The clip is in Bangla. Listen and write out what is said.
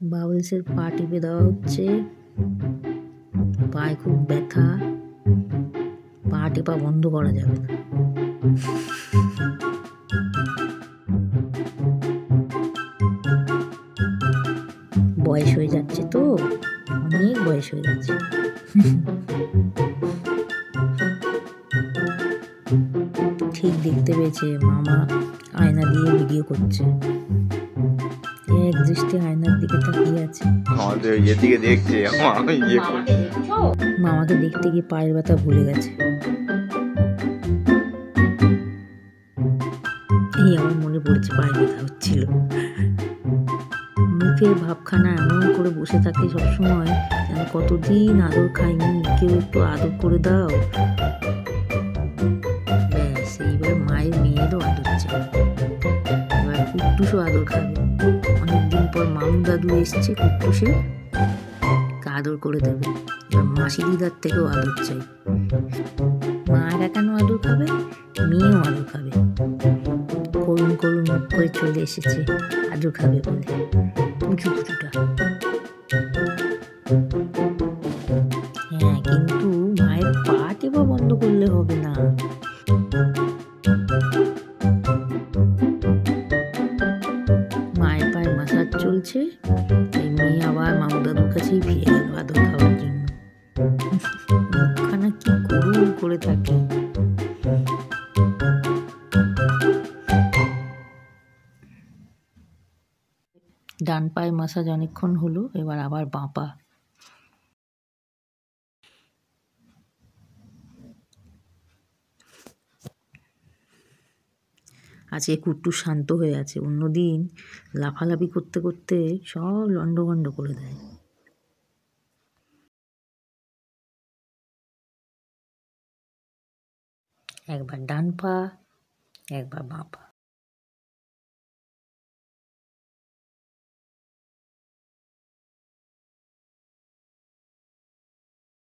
বাবলসের পা টিপে দেওয়া হচ্ছে, পায়ে খুব ব্যথা, পা টেপা বন্ধ করা যাবে না। বয়স হয়ে যাচ্ছে তো, অনেক বয়স হয়ে যাচ্ছে। ঠিক দেখতে পেয়েছে, মামা আয়না দিয়ে ভিডিও করছে, এক দৃষ্টি আয়নার দিকে তাকিয়ে আছে। মামাকে দেখতে গিয়ে পায়ের ব্যথা ভুলে গেছে। এই আমার মনে পড়েছে পায়ের ব্যথা হচ্ছিল। মুখের ভাবখানা এমন করে বসে থাকে সবসময়, যেন কতদিন আদর খাইনি, কেউ একটু আদর করে দাও। ব্যাস, এইবার মায়ের মেয়েরও আদর চাই। এবার কুট্টুসও আদর খাবে। অনেকদিন পর মামু দাদু এসছে, কুট্টুসে আদর করে দেবে। এবার মাসি দিদার থেকেও আদর চাই। মায়েরা কেন আদর খাবে, মেয়েও আদর খাবে। করুণ করুণ মুখ করে চলে এসেছে আদর খাবে বলে, পুচু পুচুটা। হ্যাঁ, কিন্তু মায়ের পা টেপা বন্ধ করলে হবে না। মায়ের পায়ে মাসাজ চলছে, এই মেয়ে আবার মামু দাদুর কাছেই ফিরে গেল আদর খাওয়ার জন্য। মুখখানা কি করুণ করে থাকে। ডান পায়ে মাসাজ অনেকক্ষণ হলো, এবার আবার বাঁ পা। আজকে কুট্টু শান্ত হয়ে আছে, অন্যদিন লাফালাফি করতে করতে সব লন্ডভন্ড করে দেয়। একবার ডান পা, একবার বাঁ পা।